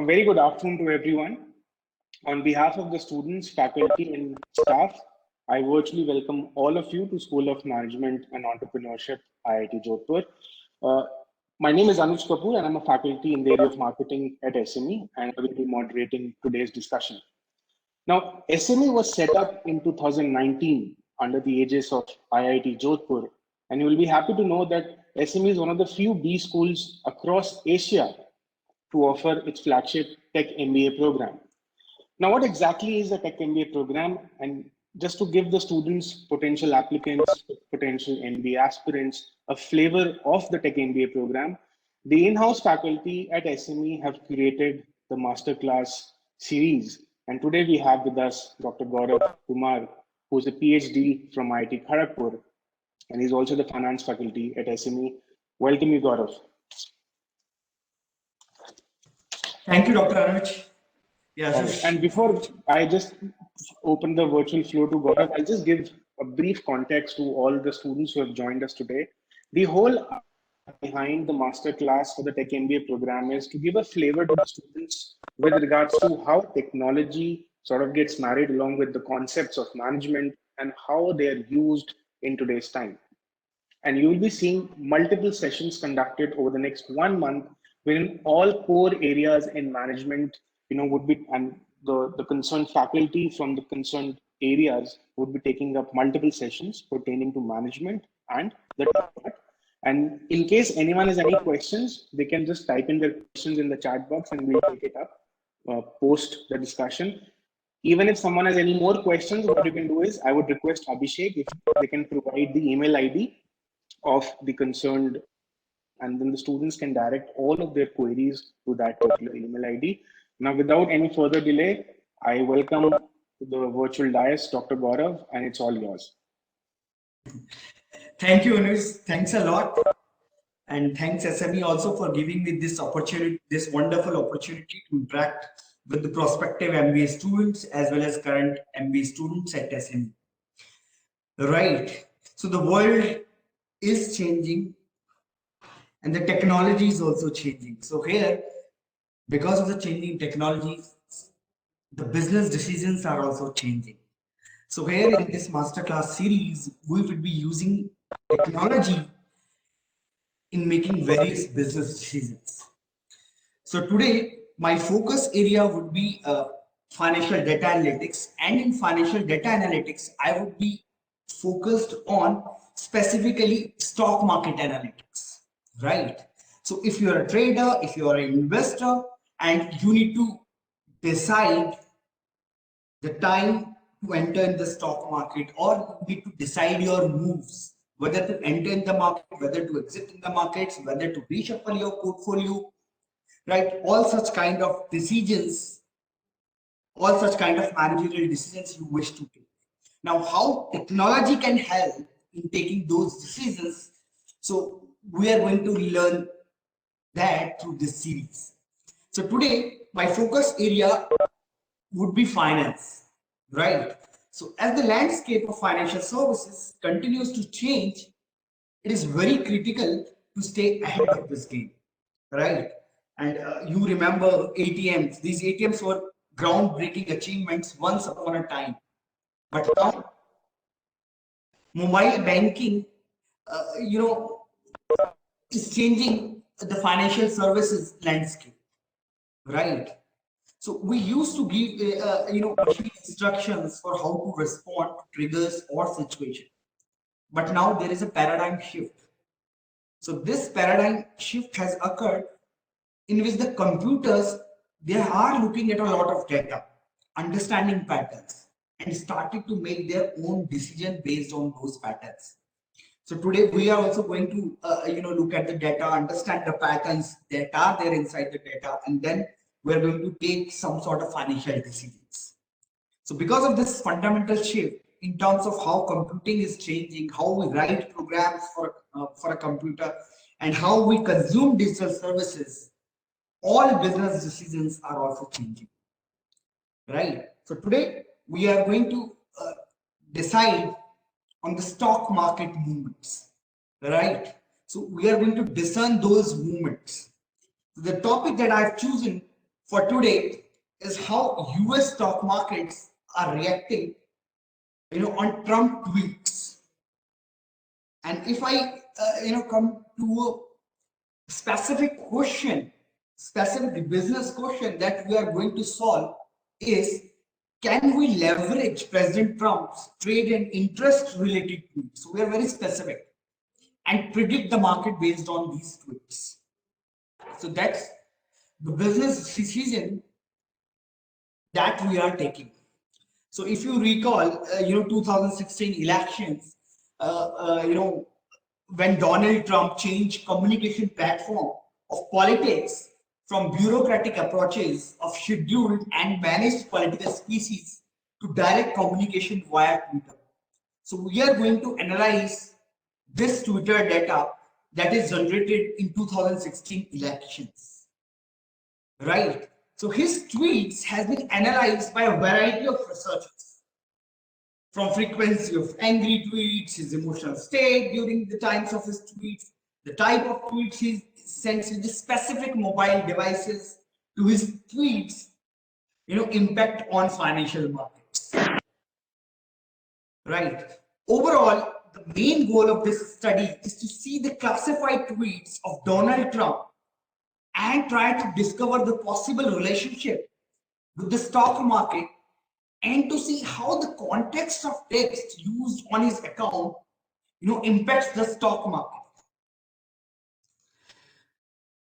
very good afternoon to everyone. On behalf of the students, faculty, and staff, I virtually welcome all of you to School of Management and Entrepreneurship, IIT Jodhpur. Uh, my name is Anuj Kapoor, and I'm a faculty in the area of marketing at SME, and I will be moderating today's discussion. Now, SME was set up in 2019 under the aegis of IIT Jodhpur, and you will be happy to know that SME is one of the few B schools across Asia to offer its flagship Tech MBA program. Now, what exactly is a Tech MBA program? And just to give the students, potential applicants, potential MBA aspirants, a flavor of the Tech MBA program, the in-house faculty at SME have created the masterclass series. And today we have with us Dr. Gaurav Kumar, who is a PhD from IIT Kharagpur, and he's also the finance faculty at SME. Welcome you, Gaurav. Thank you, Dr. Anuj. Yes. And before I just open the virtual floor to Gaurav, I'll just give a brief context to all the students who have joined us today. The whole behind the masterclass for the Tech MBA program is to give a flavor to the students with regards to how technology sort of gets married along with the concepts of management and how they are used in today's time. And you will be seeing multiple sessions conducted over the next 1 month wherein all core areas in management would be, and the concerned faculty from the concerned areas would be taking up multiple sessions pertaining to management and the topic. And in case anyone has any questions, they can just type in their questions in the chat box and we'll take it up post the discussion. Even if someone has any more questions, what you can do is I would request Abhishek if they can provide the email ID of the concerned, and then the students can direct all of their queries to that particular email ID. Now, without any further delay, I welcome the virtual dais, Dr. Gaurav, and it's all yours. Thank you, Anuj. Thanks a lot. And thanks SME also for giving me this opportunity, this wonderful opportunity to interact with the prospective MBA students as well as current MBA students at SME. Right. So the world is changing and the technology is also changing. So here, because of the changing technologies, the business decisions are also changing. So here in this masterclass series, we will be using technology in making various business decisions. So today, my focus area would be financial data analytics, and in financial data analytics, I would be focused on specifically stock market analytics, right? So if you're a trader, if you're an investor, and you need to decide the time to enter in the stock market, or you need to decide your moves, whether to enter in the market, whether to exit in the markets, whether to reshuffle your portfolio, right? All such kind of decisions, all such kind of managerial decisions you wish to take. Now, how technology can help in taking those decisions? So we are going to learn that through this series. So today, my focus area would be finance, right? So as the landscape of financial services continues to change, it is very critical to stay ahead of this game, right? And you remember ATMs. These ATMs were groundbreaking achievements once upon a time. But now, mobile banking, is changing the financial services landscape, right? So we used to give, machine instructions for how to respond to triggers or situation. But now there is a paradigm shift. So this paradigm shift has occurred in which the computers, they are looking at a lot of data, understanding patterns, and starting to make their own decision based on those patterns. So today we are also going to look at the data, understand the patterns that are there inside the data, and then we're going to take some sort of financial decisions. So because of this fundamental shift in terms of how computing is changing, how we write programs for a computer, and how we consume digital services, all business decisions are also changing, right? So today we are going to decide on the stock market movements, right? So we are going to discern those movements. The topic that I've chosen for today is how US stock markets are reacting, on Trump tweets. And if I, come to a specific question, specific business question that we are going to solve is, can we leverage President Trump's trade and interest related tweets? So we are very specific and predict the market based on these tweets. So that's the business decision that we are taking. So if you recall, 2016 elections, when Donald Trump changed communication platform of politics from bureaucratic approaches of scheduled and managed political species to direct communication via Twitter. So we are going to analyze this Twitter data that is generated in 2016 elections, right? So his tweets has been analyzed by a variety of researchers, from frequency of angry tweets, his emotional state during the times of his tweets, the type of tweets he sends to the specific mobile devices, to his tweets, impact on financial markets, right? Overall, the main goal of this study is to see the classified tweets of Donald Trump and try to discover the possible relationship with the stock market, and to see how the context of text used on his account, impacts the stock market.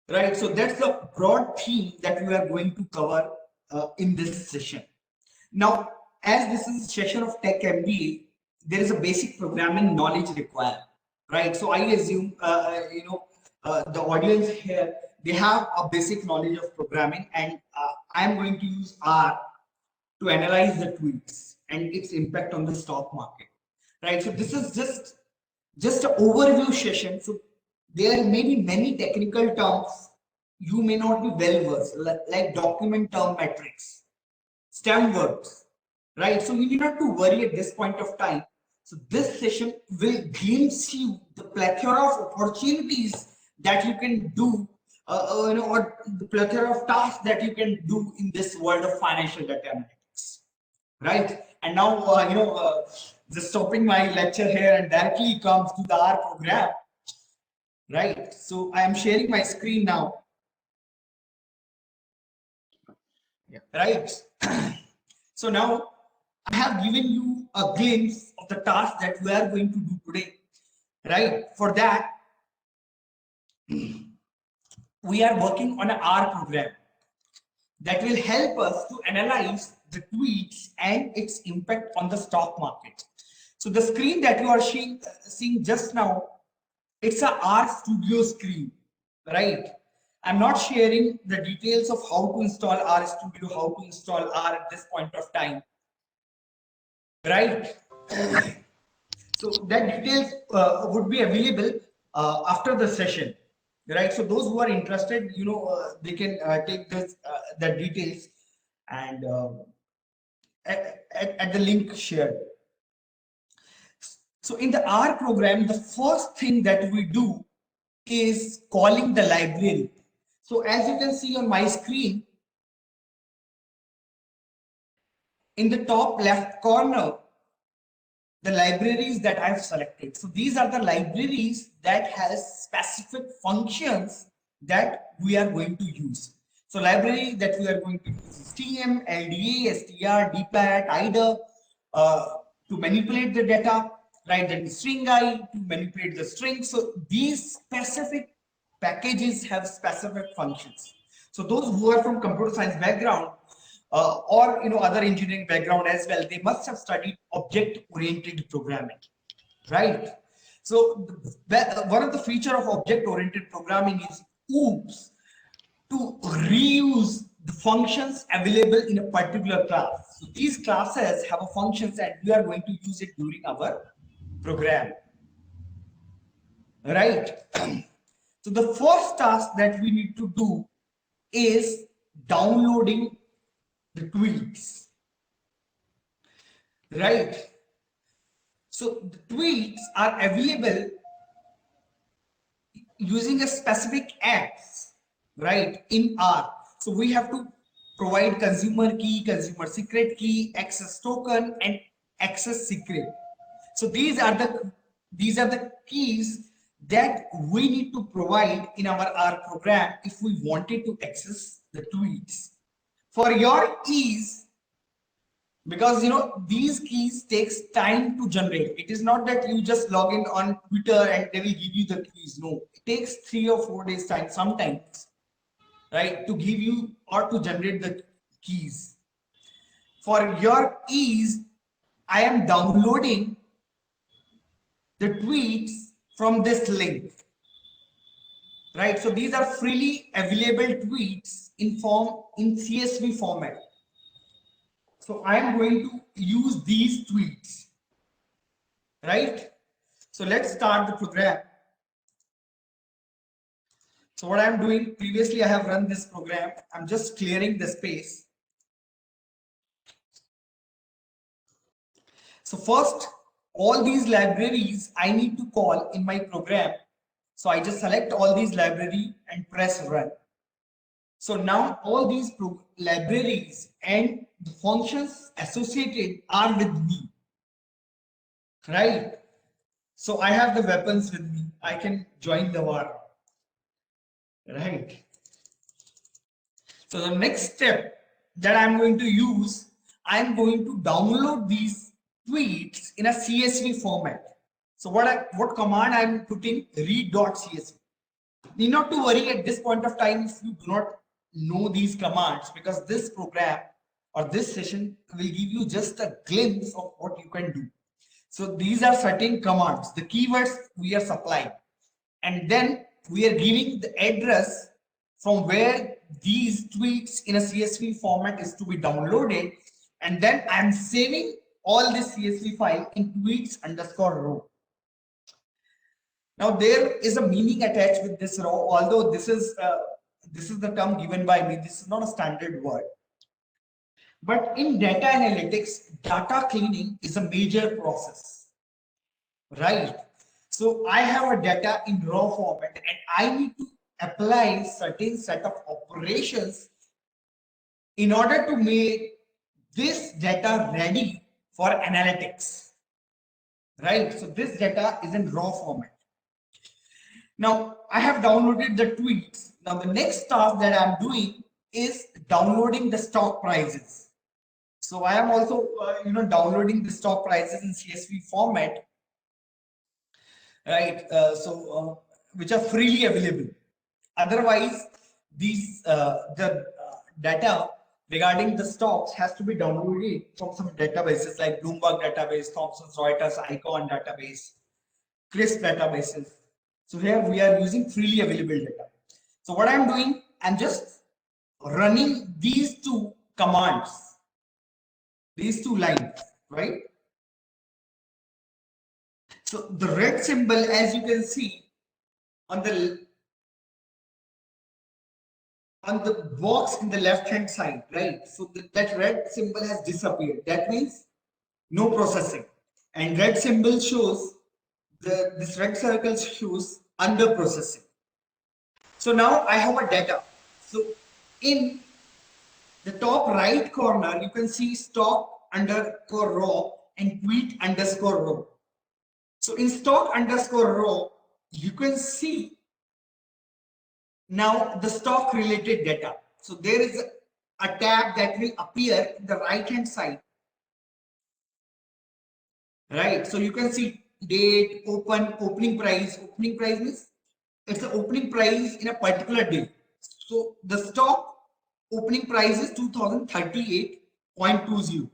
Right, so that's the broad theme that we are going to cover in this session. Now, as this is a session of Tech MBA, there is a basic programming knowledge required, right? So I assume, the audience here, they have a basic knowledge of programming, and I'm going to use R to analyze the tweets and its impact on the stock market, right? So this is just an overview session. So there may be many technical terms you may not be well versed, like document term metrics, STEM words, right? So you need not to worry at this point of time. So this session will glimpse you the plethora of opportunities that you can do, or the plethora of tasks that you can do in this world of financial data analytics, right? And now, just stopping my lecture here and directly comes to the R program, right? So I am sharing my screen now. Yeah. Right. So now I have given you a glimpse of the task that we are going to do today, right? For that, we are working on an R program that will help us to analyze the tweets and its impact on the stock market. So the screen that you are seeing just now, it's a R Studio screen, right? I'm not sharing the details of how to install R Studio, how to install R at this point of time, right? So that details would be available after the session, right? So those who are interested, they can take this the details and at the link shared. So in the R program, the first thing that we do is calling the library. So as you can see on my screen, in the top left corner, the libraries that I've selected. So these are the libraries that has specific functions that we are going to use. So library that we are going to use is TM, LDA, STR, DPAT, IDA to manipulate the data, right? Then string I to manipulate the string. So these specific packages have specific functions. So those who are from computer science background, or other engineering background as well, they must have studied object-oriented programming, right? So one of the feature of object-oriented programming is OOPS, to reuse the functions available in a particular class. So these classes have a functions and we are going to use it during our program, right? So the first task that we need to do is downloading the tweets, right? So the tweets are available using a specific apps, right, in R. So we have to provide consumer key, consumer secret key, access token, and access secret. So these are the keys that we need to provide in our program if we wanted to access the tweets. For your ease, because these keys takes time to generate. It is not that you just log in on Twitter and they will give you the keys. No, it takes 3 or 4 days time sometimes, right, to give you or to generate the keys. For your ease, I am downloading the tweets from this link, right? So these are freely available tweets in CSV format. So I am going to use these tweets, right? So let's start the program. So what I'm doing, previously I have run this program. I'm just clearing the space. So first, all these libraries I need to call in my program. So I just select all these library and press run. So now all these libraries and the functions associated are with me, right? So I have the weapons with me. I can join the war, right? So the next step that I'm going to use, I'm going to download these tweets in a CSV format. So what command I'm putting? Read.csv. Need not to worry at this point of time if you do not know these commands, because this program or this session will give you just a glimpse of what you can do. So these are certain commands, the keywords we are supplying, and then we are giving the address from where these tweets in a CSV format is to be downloaded, and then I'm saving all this CSV file in tweets_row. Now there is a meaning attached with this row, although this is the term given by me. This is not a standard word. But in data analytics, data cleaning is a major process, right? So I have a data in raw format and I need to apply certain set of operations in order to make this data ready for analytics, right? So this data is in raw format. Now I have downloaded the tweets. Now the next task that I'm doing is downloading the stock prices. So I am also downloading the stock prices in CSV format, right? Which are freely available. Otherwise, these the data regarding the stocks has to be downloaded from some databases like Bloomberg database, Thomson Reuters, Icon database, CRISP databases. So here we are using freely available data. So what I'm doing, I'm just running these two commands, these two lines, right? So the red symbol, as you can see on the box in the left hand side, right? So that red symbol has disappeared. That means no processing. And red symbol shows this red circle shows under processing. So now I have a data. So in the top right corner, you can see stock_row and tweet_row. So in stock_row, you can see now the stock related data. So there is a tab that will appear in the right hand side, right? So you can see date, opening price. Opening price means it's the opening price in a particular day. So the stock opening price is 2038.20,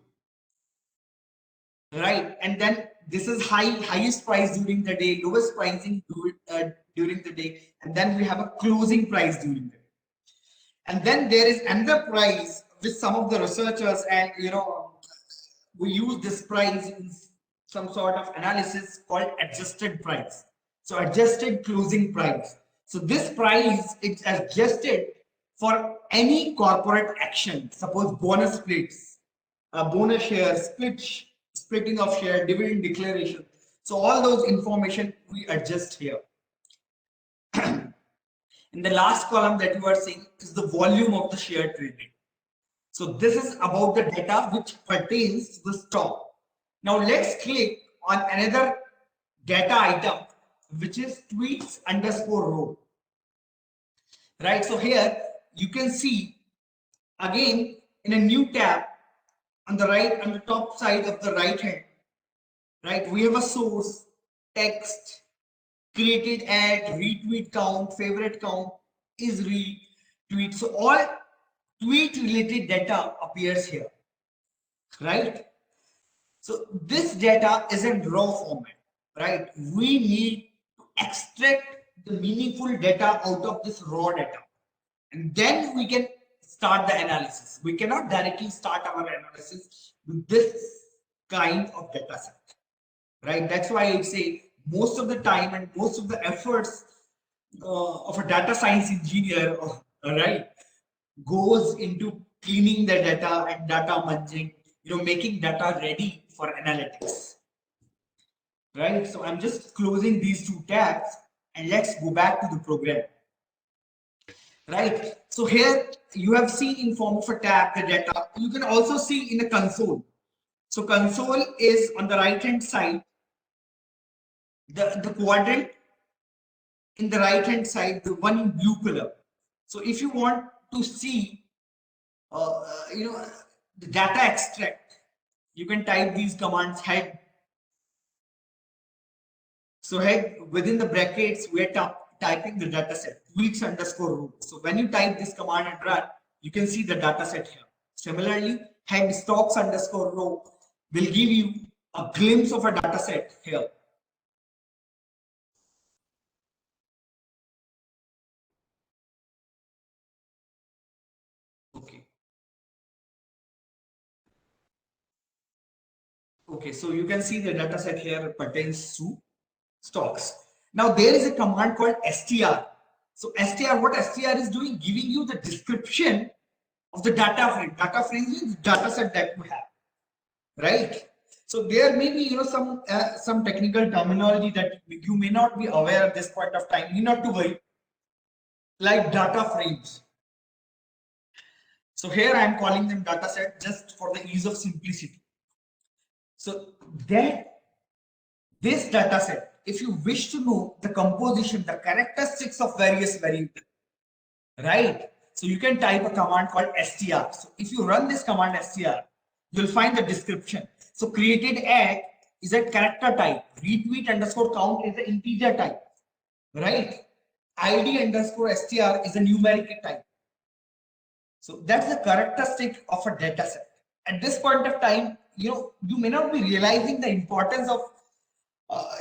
right? And then this is highest price during the day, lowest pricing during the day, and then we have a closing price during the day. And then there is another price which some of the researchers and we use this price in some sort of analysis called adjusted price. So adjusted closing price. So this price is adjusted for any corporate action. Suppose bonus splits, bonus shares, splitting of share, dividend declaration. So all those information we adjust here. In the last column that you are seeing is the volume of the share traded. So this is about the data which pertains to the stock. Now let's click on another data item, which is tweets underscore row. Right. So here you can see again in a new tab on the right, on the top side of the right hand, right, we have a source, text, created ad, retweet count, favorite count, is retweet. So all tweet related data appears here, right? So this data is in raw format, right? We need to extract the meaningful data out of this raw data, and then we can start the analysis. We cannot directly start our analysis with this kind of data set, right? That's why I say most of the time and most of the efforts of a data science engineer, right, goes into cleaning the data and data munging, making data ready for analytics, right? So I'm just closing these two tabs and let's go back to the program, right? So here you have seen in form of a tab the data. You can also see in the console. So console is on the right hand side, the quadrant in the right hand side, the one in blue color. So if you want to see the data extract, you can type these commands head. So head, within the brackets we are typing the data set tweets underscore row. So when you type this command and run, you can see the data set here. Similarly, head stocks underscore row will give you a glimpse of a data set here. Okay, so you can see the data set here pertains to stocks. Now there is a command called str. So str, what str is doing? Giving you the description of the data frame. Data frame is the data set that you have, right? So there may be some technical terminology that you may not be aware at this point of time. You not to worry, like data frames. So here I am calling them data set just for the ease of simplicity. So that this data set, if you wish to know the composition, the characteristics of various variables, right? So you can type a command called str. So if you run this command str, you'll find the description. So created at is a character type, retweet underscore count is an integer type, right? ID underscore str is a numeric type. So that's the characteristic of a data set. At this point of time, you may not be realizing the importance of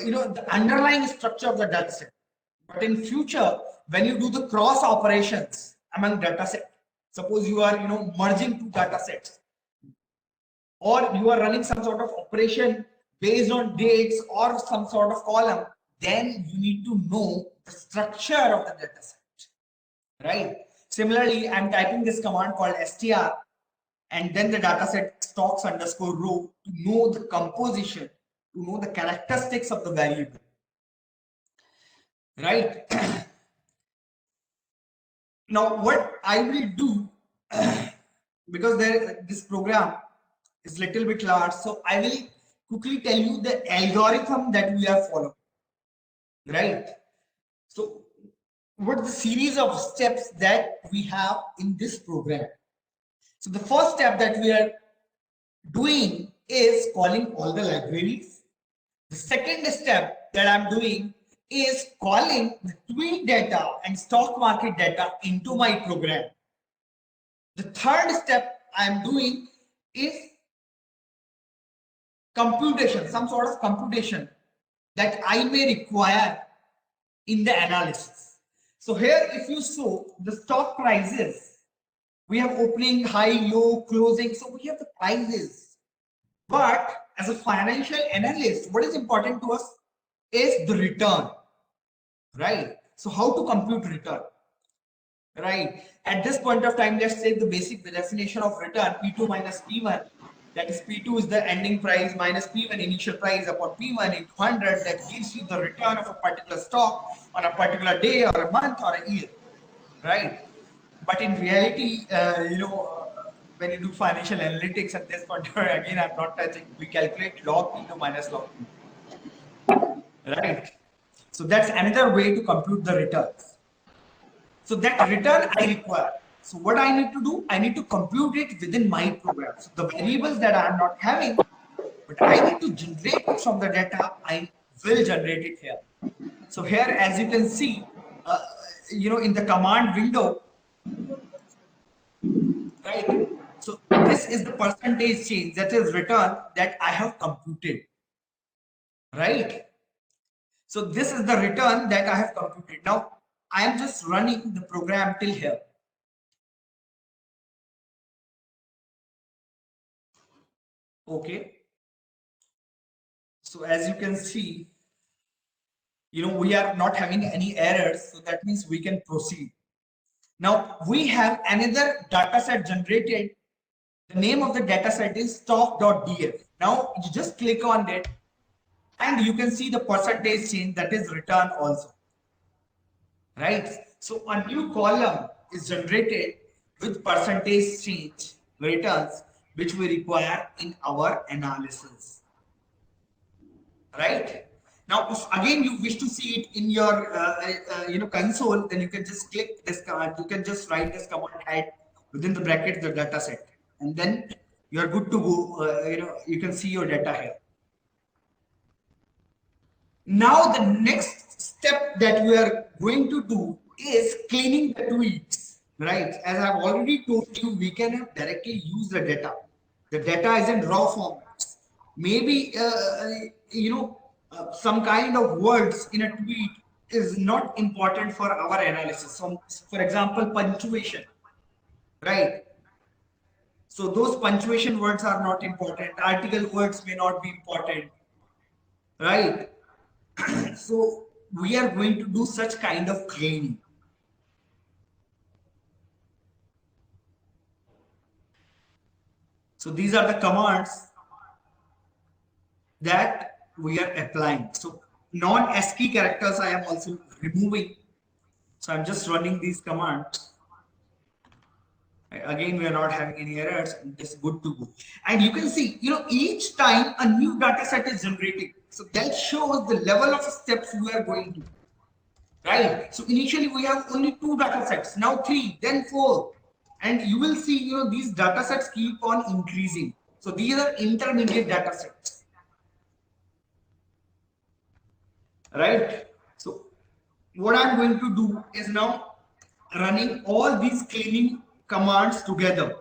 the underlying structure of the data set. But in future, when you do the cross operations among data set, suppose you are merging two data sets, or you are running some sort of operation based on dates or some sort of column, then you need to know the structure of the data set, right? Similarly, I'm typing this command called str and then the data set stocks underscore row to know the composition, to know the characteristics of the variable, right? Now what I will do, because this program is little bit large, so I will quickly tell you the algorithm that we are following, right? So what the series of steps that we have in this program. So the first step that we are doing is calling all the libraries. The second step that I'm doing is calling the tweet data and stock market data into my program. The third step I'm doing is computation, some sort of computation that I may require in the analysis. So here, if you saw the stock prices, we have opening, high, low, closing. So we have the prices. But as a financial analyst, what is important to us is the return, right? So how to compute return, right? At this point of time, let's say the definition of return, P2 minus P1. That is P2 is the ending price minus P1 initial price upon P1 into 100. That gives you the return of a particular stock on a particular day or a month or a year, right? But in reality, when you do financial analytics at this point, again, I'm not touching. We calculate log p to minus log p, right? So that's another way to compute the returns. So that return I require. So what I need to do, I need to compute it within my program. So the variables that I am not having, but I need to generate it from the data, I will generate it here. So here, as you can see, in the command window, right? So this is the percentage change, that is return that I have computed, right? So this is the return that I have computed. Now I am just running the program till here. Okay. So as you can see, we are not having any errors. So that means we can proceed. Now we have another data set generated. The name of the data set is stock.df. Now you just click on it and you can see the percentage change, that is return also, right? So a new column is generated with percentage change returns, which we require in our analysis, right? Now, if again you wish to see it in your console, then you can just click this command. You can just write this command, add within the bracket the data set, and then you are good to go. You can see your data here. Now the next step that we are going to do is cleaning the tweets, right? As I've already told you, we can directly use the data. The data is in raw format. Maybe some kind of words in a tweet is not important for our analysis. So, for example, punctuation, right? So those punctuation words are not important. Article words may not be important, right? So we are going to do such kind of cleaning. So these are the commands that we are applying. So non-ASCII characters I am also removing. So I'm just running these commands. Again, we are not having any errors. It's good to go. And you can see, each time a new data set is generating. So that shows the level of steps we are going to. Right. So initially we have only 2 data sets, now 3, then 4. And you will see, these data sets keep on increasing. So these are intermediate data sets. Right. So what I'm going to do is now running all these cleaning commands together.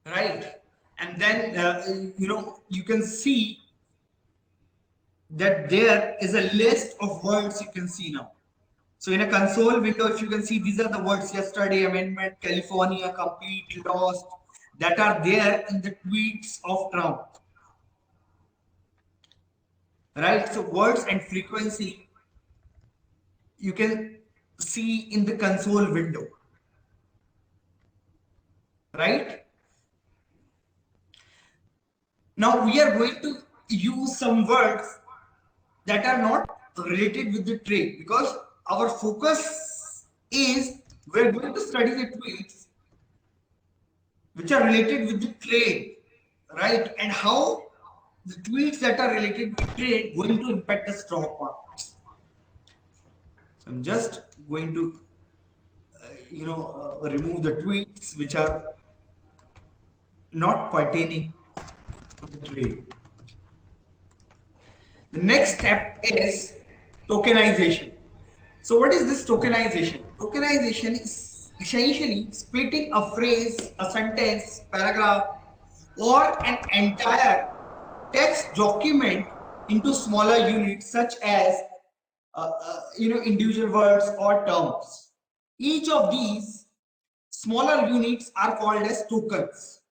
Right. And then, you can see that there is a list of words you can see now. So in a console window, if you can see, these are the words: yesterday, amendment, California, complete, lost, that are there in the tweets of Trump. Right? So words and frequency, you can see in the console window. Right? Now we are going to use some words that are not related with the trade, because our focus is we're going to study the tweets which are related with the trade, right? And how the tweets that are related to trade going to impact the stock markets. So I'm just going to remove the tweets which are not pertaining to the trade. The next step is tokenization. So what is this tokenization? Tokenization is essentially splitting a phrase, a sentence, paragraph, or an entire text document into smaller units such as individual words or terms. Each of these smaller units are called as tokens,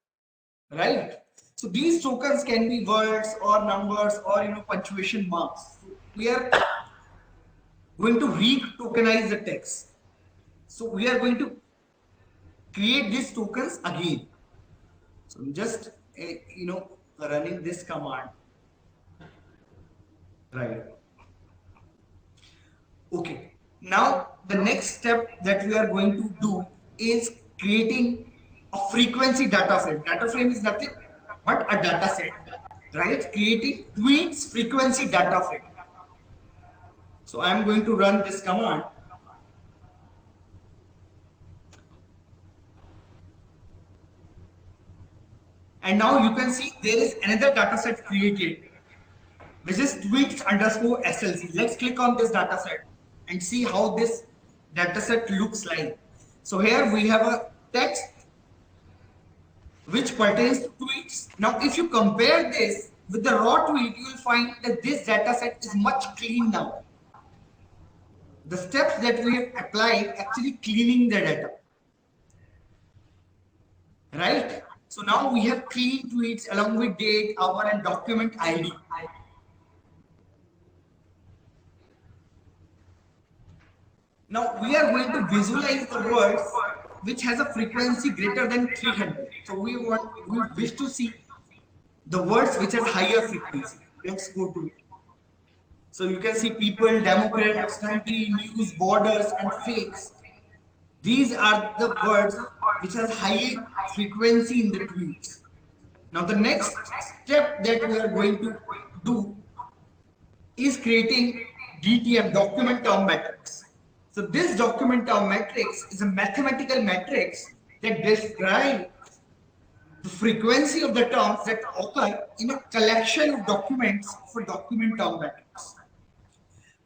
right? So these tokens can be words or numbers or punctuation marks. So we are going to re-tokenize the text. So we are going to create these tokens again. So I'm just running this command. Right. Okay. Now the next step that we are going to do is creating a frequency data frame. Data frame is nothing but a data set, right? Creating tweets frequency data frame. So I am going to run this command. And now you can see there is another data set created, which is tweets underscore SLC. Let's click on this data set and see how this data set looks like. So here we have a text which pertains to tweets. Now, if you compare this with the raw tweet, you will find that this data set is much clean now. The steps that we have applied actually cleaning the data, right? So now we have clean tweets along with date, hour, and document ID. Now we are going to visualize the words which has a frequency greater than 300. So we wish to see the words which has higher frequency. Let's go to it. So you can see people, Democrats, country, news, borders, and fakes. These are the words which has high frequency in the tweets. Now the next step that we are going to do is creating DTM, document term matrix. So this document term matrix is a mathematical matrix that describes the frequency of the terms that occur in a collection of documents for document term matrix.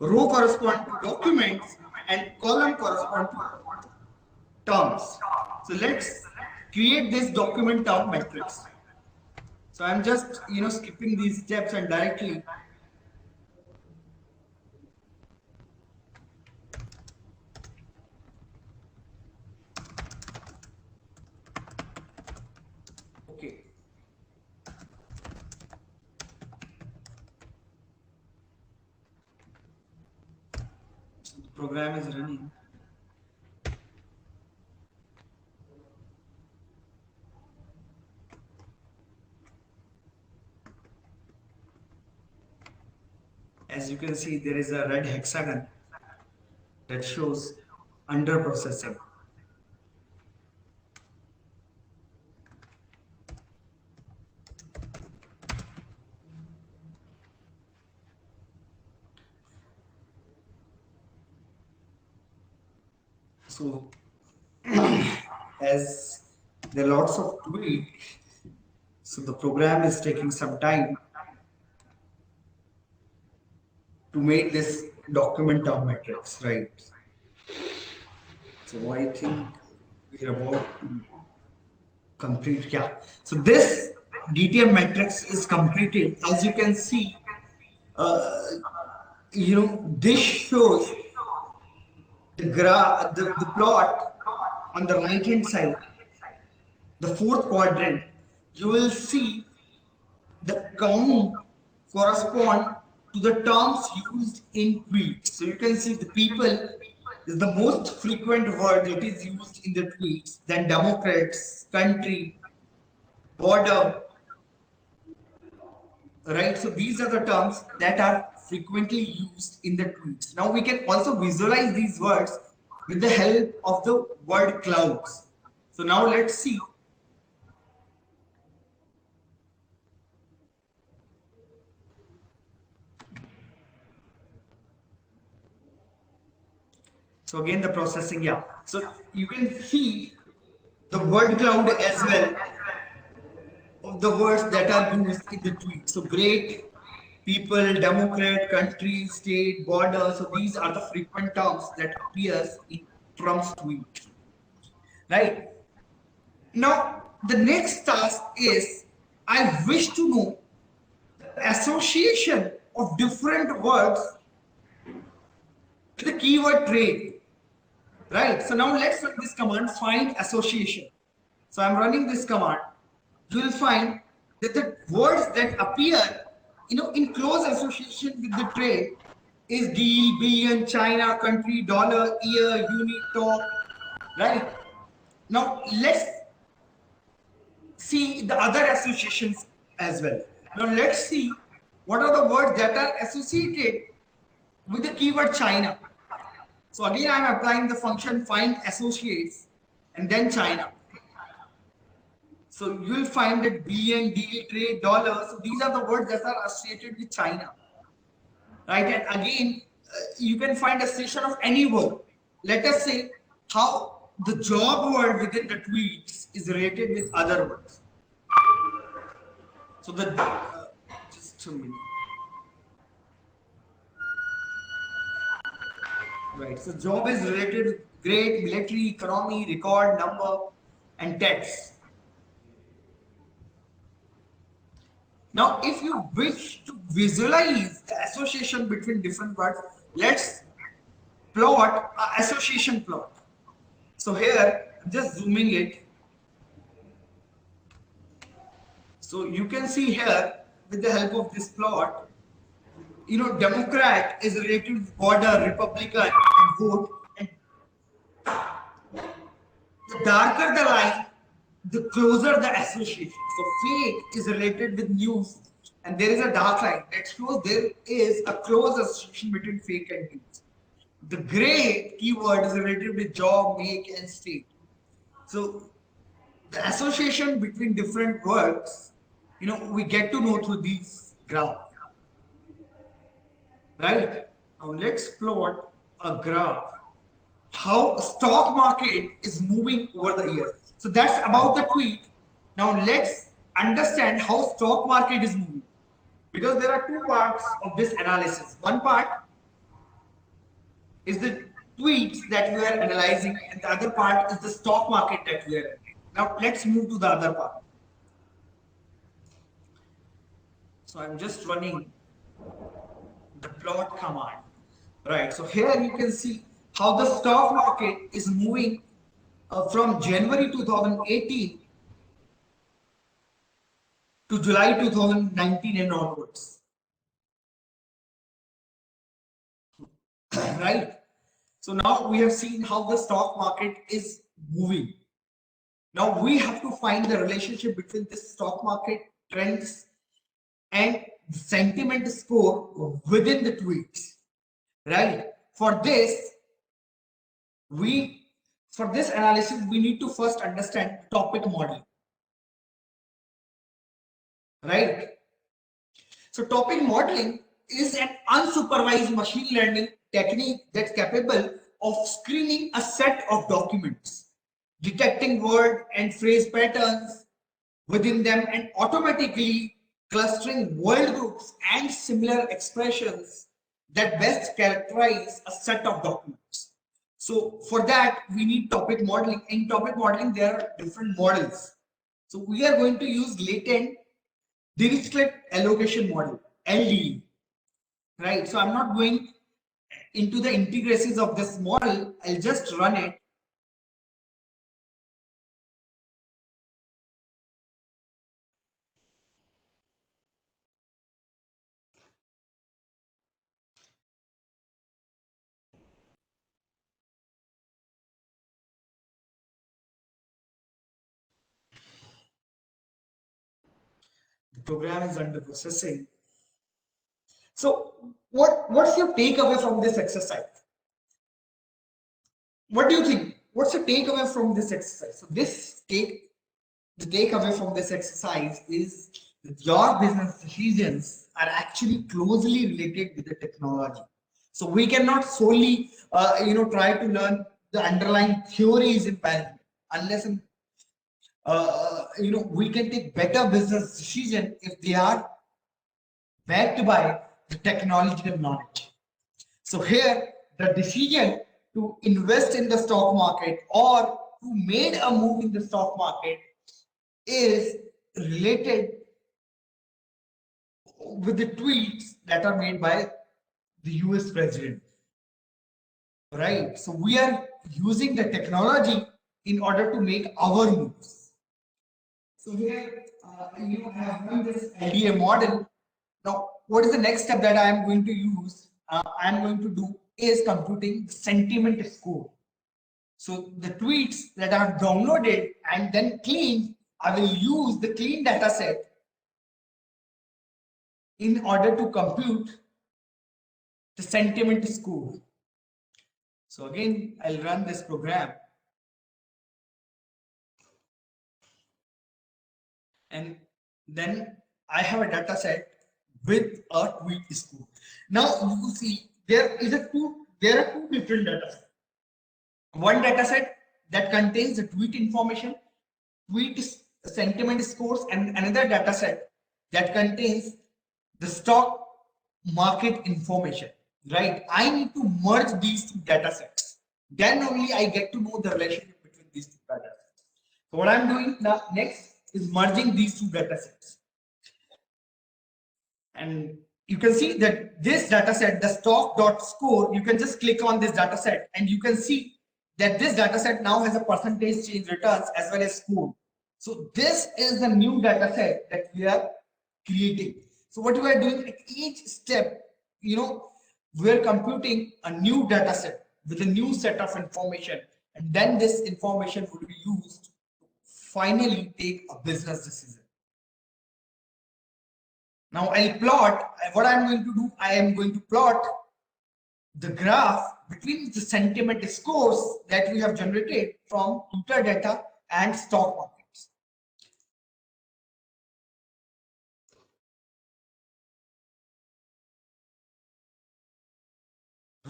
Row correspond to documents and column correspond to terms. So let's create this document term matrix. So I'm just skipping these steps and directly okay. So the program is running. As you can see, there is a red hexagon that shows under processing. So as there are lots of tweets, so the program is taking some time to make this document term matrix, right? So I think we're about to complete. Yeah. So this DTM matrix is completed. As you can see, this shows the plot on the right hand side, the fourth quadrant. You will see the count correspond to the terms used in tweets. So you can see the people is the most frequent word that is used in the tweets, then Democrats, country, border, right? So these are the terms that are frequently used in the tweets. Now we can also visualize these words with the help of the word clouds. So now let's see. So again, the processing, yeah. So you can see the word cloud as well of the words that are used in the tweet. So great, people, Democrat, country, state, border. So these are the frequent terms that appears in Trump's tweet. Right? Now, the next task is I wish to know the association of different words with the keyword trade. Right? So now let's run this command, find association. So I'm running this command. You will find that the words that appear in close association with the trade is deal, billion, China, country, dollar, year, unit, talk, right? Now let's see the other associations as well. Now let's see what are the words that are associated with the keyword China? So again, I'm applying the function find associates and then China. So you will find that billion, deal, trade, dollar. So these are the words that are associated with China, right? And again, you can find association of any word. Let us say how the job word within the tweets is related with other words. So the just a minute. Right. So job is related with great, military, economy, record, number, and text. Now, if you wish to visualize the association between different words, let's plot an association plot. So here, I'm just zooming it. So you can see here, with the help of this plot, you know, Democrat is related with border, Republican, and vote. And the darker the line, the closer the association. So fake is related with news, and there is a dark line that shows there is a close association between fake and news. The gray keyword is related with job, make, and state. So the association between different words, you know, we get to know through these graphs. Right? Now let's plot a graph how stock market is moving over the years. So that's about the tweet. Now let's understand how stock market is moving, because there are two parts of this analysis. One part is the tweets that we are analyzing, and the other part is the stock market that we are analyzing. Now let's move to the other part. So I'm just running the plot command. Right. So here you can see how the stock market is moving from January 2018 to July 2019 and onwards. Right. So now we have seen how the stock market is moving. Now we have to find the relationship between this stock market trends and the sentiment score within the tweets. Right. For this analysis, we need to first understand topic modeling. Right. So topic modeling is an unsupervised machine learning technique that's capable of screening a set of documents, detecting word and phrase patterns within them, and automatically clustering word groups and similar expressions that best characterize a set of documents. So for that, we need topic modeling. In topic modeling, there are different models. So we are going to use latent Dirichlet allocation model, LDE. Right. So I'm not going into the intricacies of this model. I'll just run it. The program is under processing. So what's your takeaway from this exercise? What do you think? What's your takeaway from this exercise? So the takeaway from this exercise is that your business decisions are actually closely related with the technology. So we cannot solely try to learn the underlying theories in management unless we can take better business decision if they are backed by the technological knowledge. So here the decision to invest in the stock market or to make a move in the stock market is related with the tweets that are made by the US president. Right. So we are using the technology in order to make our moves. So here you have run this LDA model. Now, what is the next step that I am going to use? I am going to do is computing the sentiment score. So the tweets that I have downloaded and then cleaned, I will use the clean data set in order to compute the sentiment score. So again, I'll run this program. And then I have a data set with a tweet score. Now you see there are two different data sets. One data set that contains the tweet information, tweet sentiment scores, and another data set that contains the stock market information. Right? I need to merge these two data sets. Then only I get to know the relationship between these two data sets. So what I'm doing now next is merging these two data sets. And you can see that this data set, the stock.score, you can just click on this data set and you can see that this data set now has a percentage change returns as well as score. So this is the new data set that we are creating. So what we are doing at each step, we're computing a new data set with a new set of information, and then this information will be used to finally take a business decision. Now I'll plot, what I'm going to do, I am going to plot the graph between the sentiment scores that we have generated from Twitter data and stock markets.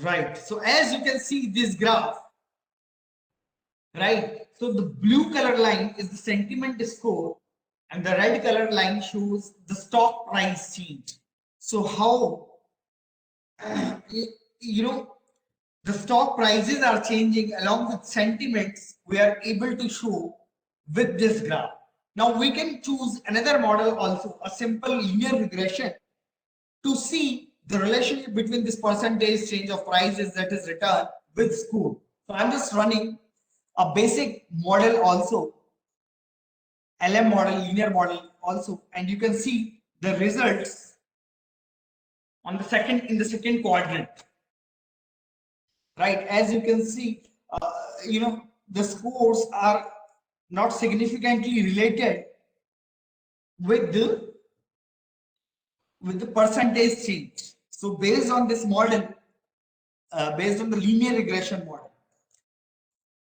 Right, so as you can see this graph, right, so the blue color line is the sentiment score and the red color line shows the stock price change. So how the stock prices are changing along with sentiments, we are able to show with this graph. Now we can choose another model also, a simple linear regression, to see the relationship between this percentage change of prices that is returned with score. So I'm just running a basic model also, LM model, linear model also, and you can see the results on the second quadrant. Right, as you can see, the scores are not significantly related with the percentage change. So based on this model, based on the linear regression model,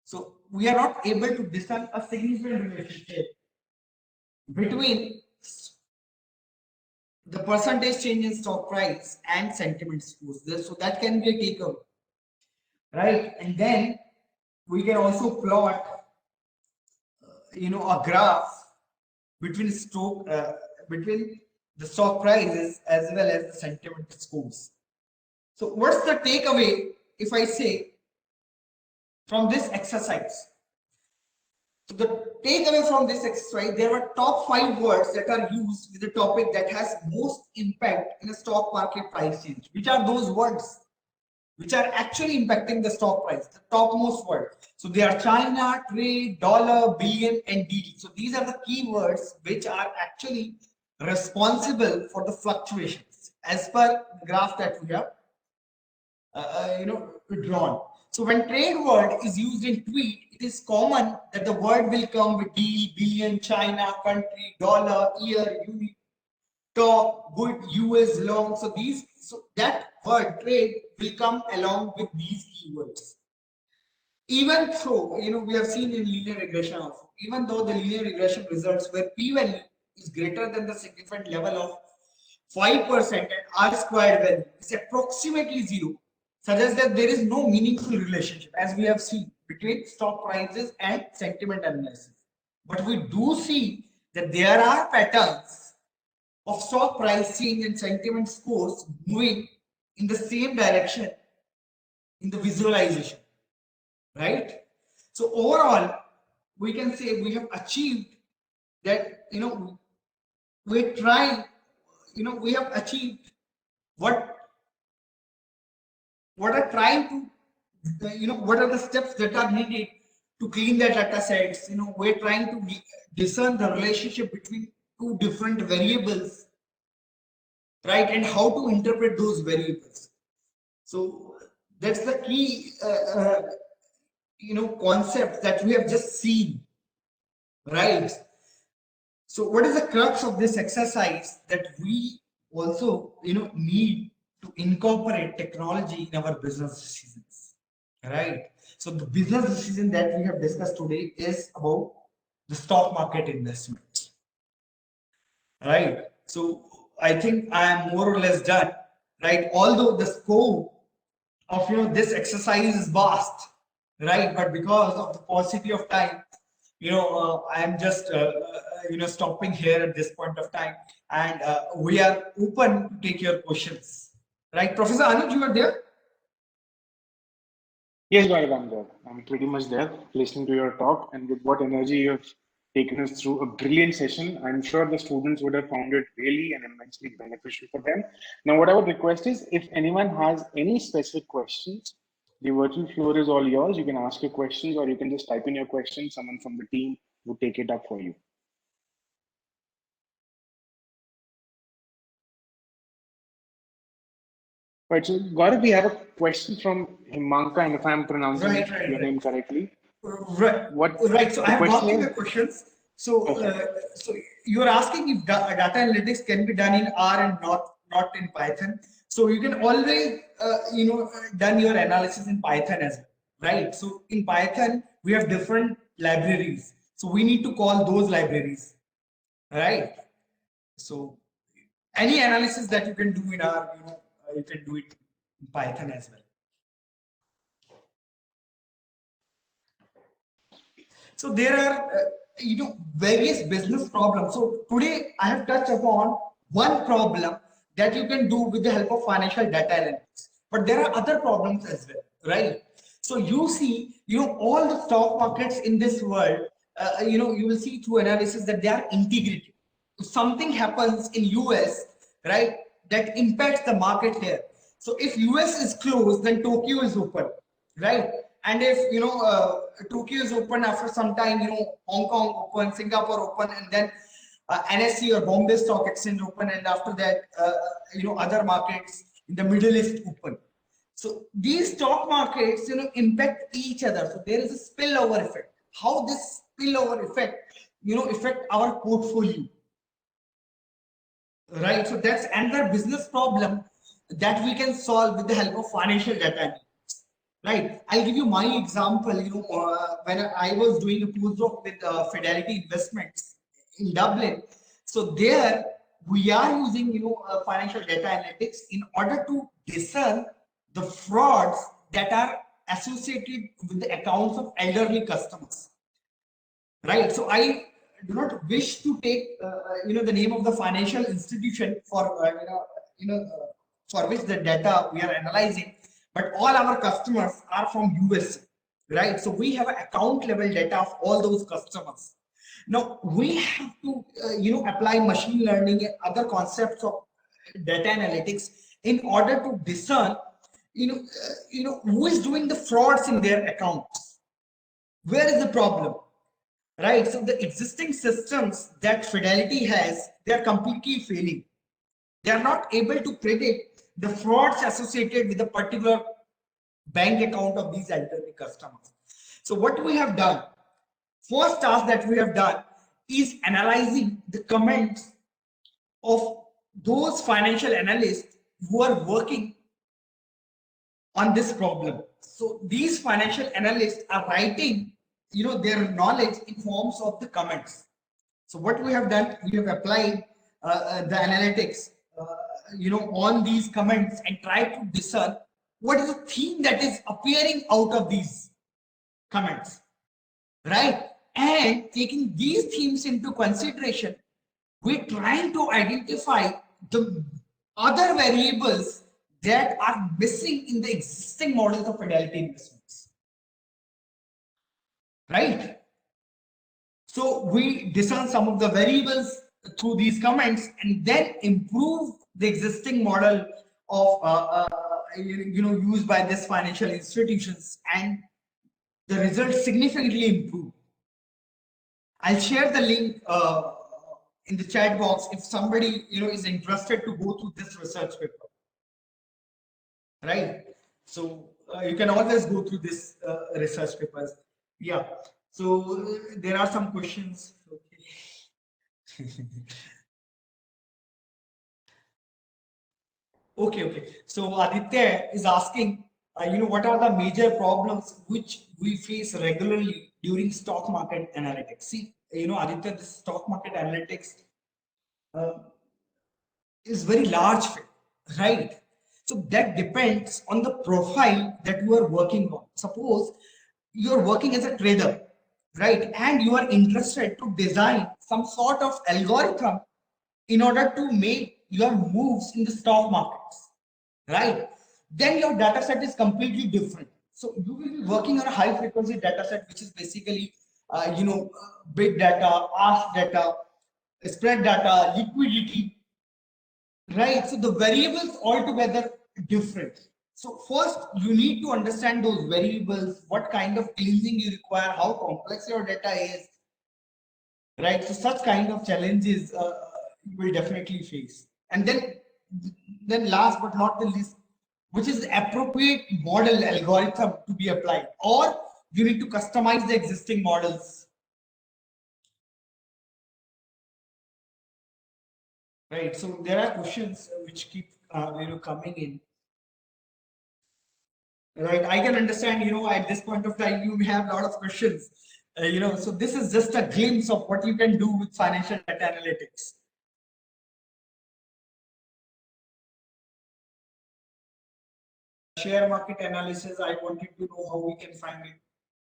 so we are not able to discern a significant relationship between the percentage change in stock price and sentiment scores. So that can be a takeaway. Right, and then we can also plot a graph between the stock prices as well as the sentiment scores. So what's the takeaway if I say from this exercise? So the takeaway from this exercise, there were top 5 words that are used with the topic that has most impact in a stock market price change. Which are those words which are actually impacting the stock price, the topmost words? So they are China, trade, dollar, billion, and DD. So these are the keywords which are actually responsible for the fluctuations as per the graph that we have drawn. So when trade word is used in tweet, it is common that the word will come with D, billion, China, country, dollar, year, unit, top, good, US, long. So that word trade will come along with these keywords. Even though, we have seen in linear regression also, even though the linear regression results where p-value is greater than the significant level of 5% and r-squared value is approximately 0, suggests that there is no meaningful relationship, as we have seen, between stock prices and sentiment analysis. But we do see that there are patterns of stock price change and sentiment scores moving in the same direction in the visualization, right? So overall, we can say we have achieved that, we have achieved what are trying to, what are the steps that are needed to clean the data sets. We're trying to discern the relationship between two different variables, right, and how to interpret those variables. So that's the key concept that we have just seen, right? So what is the crux of this exercise? That we also, need to incorporate technology in our business decisions, right? So the business decision that we have discussed today is about the stock market investment, right? So I think I am more or less done, right? Although the scope of this exercise is vast, right? But because of the paucity of time, I am just stopping here at this point of time, and we are open to take your questions, right? Professor Anuj, you are there? Yes, Gaurav, I'm there. I'm pretty much there, listening to your talk, and with what energy you have taken us through a brilliant session. I'm sure the students would have found it really and immensely beneficial for them. Now, what I would request is if anyone has any specific questions, the virtual floor is all yours. You can ask your questions, or you can just type in your questions. Someone from the team will take it up for you. Right, so Gaurav, we have a question from Himanka, and if I'm pronouncing your name correctly, Right, what right. So I the have question gone through is? the questions. So, Okay. so you are asking if data analytics can be done in R and not in Python. So you can always done your analysis in Python as well, right? So in Python we have different libraries. So we need to call those libraries, right? So any analysis that you can do in R, you can do it in Python as well. So there are various business problems. So today I have touched upon one problem that you can do with the help of financial data analytics. But there are other problems as well, right? So you see, all the stock markets in this world, you will see through analysis that they are integrated. If something happens in US, right, that impacts the market here. So if US is closed, then Tokyo is open, right? And if Tokyo is open, after some time, Hong Kong open, Singapore open, and then NSE or Bombay Stock Exchange open, and after that, other markets in the Middle East open. So these stock markets, impact each other. So there is a spillover effect. How this spillover effect, affect our portfolio, right? So that's another business problem that we can solve with the help of financial data. Right. I'll give you my example. When I was doing a postdoc with Fidelity Investments in Dublin, so there we are using financial data analytics in order to discern the frauds that are associated with the accounts of elderly customers. Right. So I do not wish to take the name of the financial institution for for which the data we are analyzing, but all our customers are from US, right? So we have an account level data of all those customers. Now we have to apply machine learning and other concepts of data analytics in order to discern who is doing the frauds in their accounts. Where is the problem? Right. So the existing systems that Fidelity has, they are completely failing. They are not able to predict the frauds associated with a particular bank account of these elderly customers. So what we have done, first task that we have done is analyzing the comments of those financial analysts who are working on this problem. So these financial analysts are writing their knowledge in forms of the comments. So what we have done, we have applied the analytics on these comments and try to discern what is the theme that is appearing out of these comments, right? And taking these themes into consideration, we're trying to identify the other variables that are missing in the existing models of Fidelity Investments, right? So we discern some of the variables through these comments and then improve the existing model of used by these financial institutions, and the results significantly improve. I'll share the link in the chat box if somebody is interested to go through this research paper, right? So you can always go through this research papers. Yeah. So there are some questions. Okay. Okay. So Aditya is asking, what are the major problems which we face regularly during stock market analytics? See, Aditya, the stock market analytics uh, is very large field, right? So that depends on the profile that you are working on. Suppose you are working as a trader, right? And you are interested to design some sort of algorithm in order to make your moves in the stock markets, right? Then your data set is completely different. So you will be working on a high frequency data set, which is basically, big data, ask data, spread data, liquidity, right? So the variables altogether different. So first you need to understand those variables, what kind of cleansing you require, how complex your data is, right? So such kind of challenges you will definitely face. And then last but not the least, which is the appropriate model algorithm to be applied, or you need to customize the existing models, right? So there are questions which keep coming in. Right, I can understand, at this point of time, you may have a lot of questions, so this is just a glimpse of what you can do with financial data analytics. Share market analysis, I wanted to know how we can find it.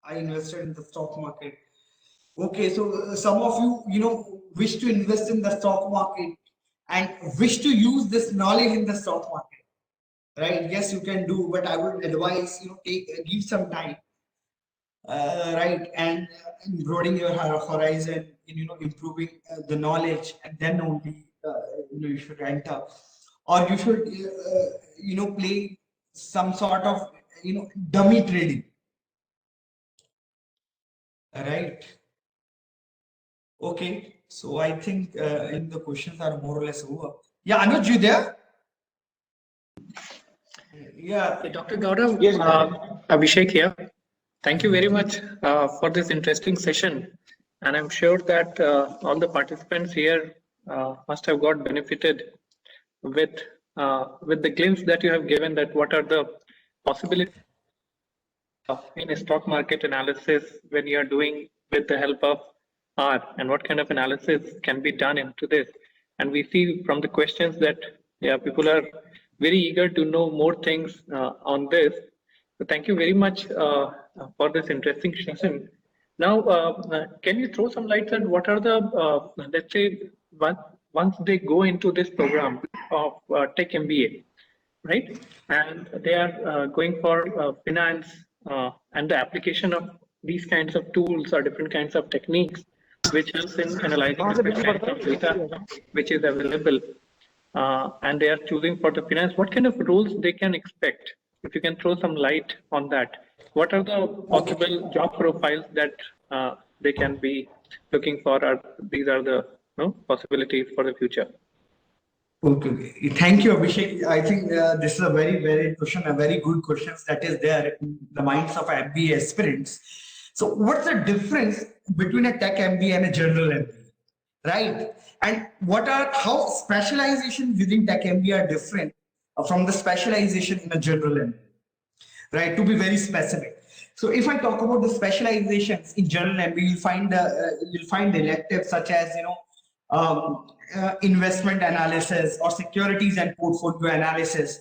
I invested in the stock market. Okay, so some of you, wish to invest in the stock market and wish to use this knowledge in the stock market, right? Yes, you can do, but I would advise, give some time, right, and broadening your horizon, improving the knowledge, and then only you should enter, or you should play some sort of dummy trading, right? Okay, so I think in the questions are more or less over. Yeah, Anuj, you there? Yeah. Dr. Gaurav, Yes, Abhishek here. Thank you very much for this interesting session. And I'm sure that all the participants here must have got benefited with the glimpse that you have given, that what are the possibilities in a stock market analysis when you are doing with the help of R, and what kind of analysis can be done into this. And we see from the questions that people are very eager to know more things on this. So thank you very much for this interesting session. Now, can you throw some light on what are the, let's say, once they go into this program of Tech MBA, right? And they are going for finance and the application of these kinds of tools or different kinds of techniques, which helps in analyzing different kinds of data which is available. And they are choosing for the finance. What kind of roles they can expect? If you can throw some light on that. What are the possible job profiles that they can be looking for? Or these are the possibilities for the future. Okay. Thank you, Abhishek. I think this is a very, very question, a very good question that is there in the minds of MBA aspirants. So, what's the difference between a tech MBA and a general MBA, right? And how specialization within tech MBA are different from the specialization in a general MBA, right? To be very specific. So, if I talk about the specializations in general MBA, you'll find electives such as investment analysis or securities and portfolio analysis.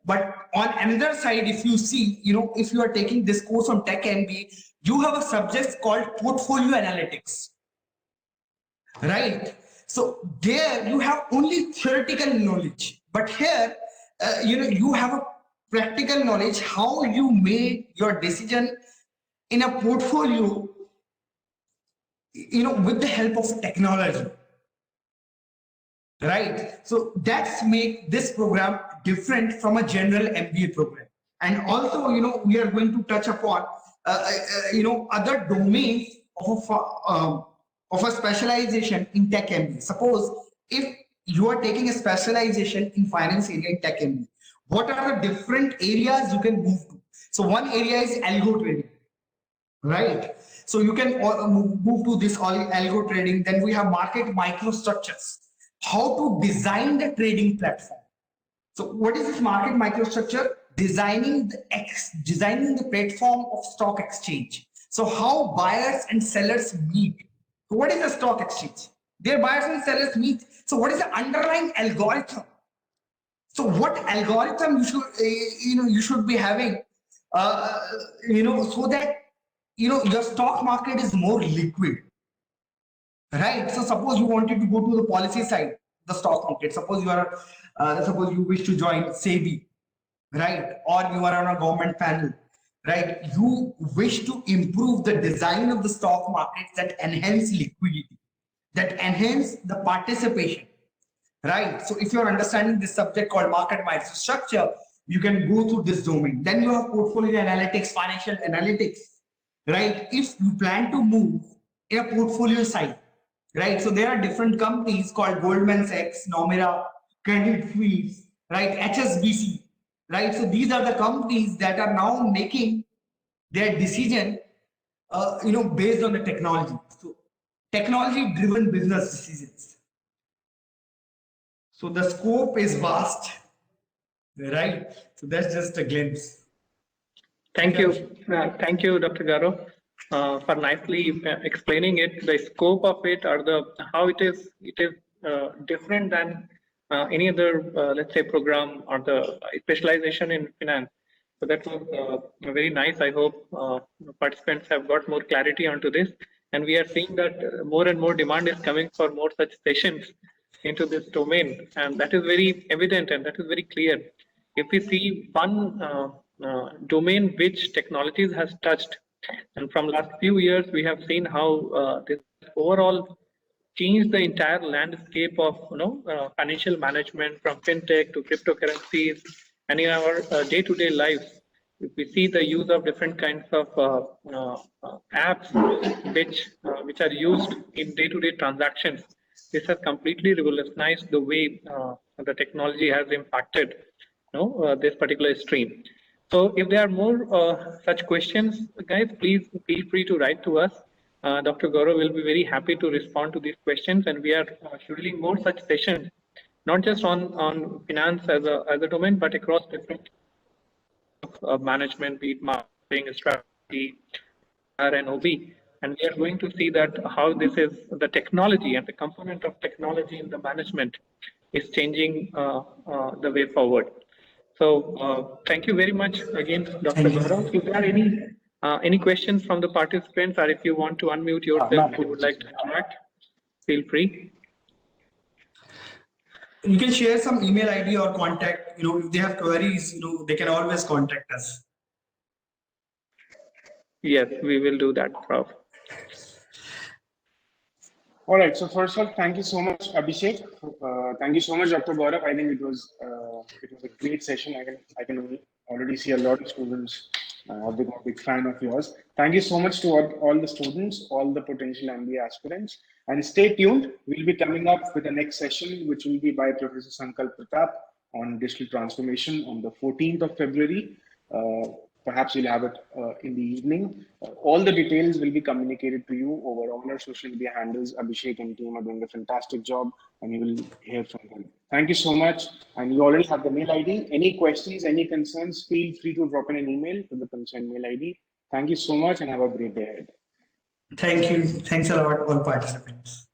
But on another side, if you see, if you are taking this course on Tech MBA, you have a subject called portfolio analytics, right? So there you have only theoretical knowledge, but here, you have a practical knowledge how you made your decision in a portfolio, with the help of technology. Right. So that's make this program different from a general MBA program. And also, we are going to touch upon, other domains of a specialization in Tech MBA. Suppose if you are taking a specialization in finance area in Tech MBA, what are the different areas you can move to? So one area is algo trading, right? So you can move to this algo trading. Then we have market microstructures, how to design the trading platform. So what is this market microstructure? Designing the platform of stock exchange. So how buyers and sellers meet. So what is the stock exchange? Their buyers and sellers meet. So what is the underlying algorithm? So what algorithm you should be having, so that your stock market is more liquid, right? So suppose you wanted to go to the policy side, the stock market. Suppose suppose you wish to join SEBI, right? Or you are on a government panel, right? You wish to improve the design of the stock market that enhance liquidity, that enhance the participation, right? So if you're understanding this subject called market microstructure, you can go through this domain. Then you have portfolio analytics, financial analytics, right? If you plan to move in a portfolio side, right? So there are different companies called Goldman Sachs, Nomura, Credit Suisse, right? HSBC, right? So these are the companies that are now making their decision, based on the technology. So technology-driven business decisions. So the scope is vast, right? So that's just a glimpse. Thank you, Dr. Garo, for nicely explaining it. The scope of it, or how it is different than any other, let's say, program or the specialization in finance. So that was very nice. I hope participants have got more clarity onto this, and we are seeing that more and more demand is coming for more such sessions into this domain, and that is very evident and that is very clear. If we see one domain which technologies has touched, and from last few years we have seen how this overall changed the entire landscape of financial management, from fintech to cryptocurrencies, and in our day-to-day lives. If we see the use of different kinds of apps which are used in day-to-day transactions, this has completely revolutionized the way the technology has impacted this particular stream. So if there are more such questions, guys, please feel free to write to us. Dr. Gaurav will be very happy to respond to these questions, and we are scheduling more such sessions, not just on finance as a domain, but across different management, be it marketing, strategy, R and OB. And we are going to see that how this is the technology and the component of technology in the management is changing the way forward. So thank you very much again, Dr. Gaurav. If there are any questions from the participants, or if you want to unmute yourself and you would like to interact, feel free. You can share some email ID or contact. If they have queries, they can always contact us. Yes, we will do that, Prof. All right. So first of all, thank you so much, Abhishek. Thank you so much, Dr. Gaurav. I think it was a great session. I can already see a lot of students have become a big fan of yours. Thank you so much to all the students, all the potential MBA aspirants, and stay tuned. We'll be coming up with the next session, which will be by Professor Sankalp Pratap on digital transformation on the 14th of February. Perhaps you'll have it in the evening. All the details will be communicated to you over all our social media handles. Abhishek and team are doing a fantastic job, and you will hear from them. Thank you so much. And you already have the mail ID. Any questions, any concerns, feel free to drop in an email to the concerned mail ID. Thank you so much and have a great day ahead. Thank you. Thanks a lot, all participants.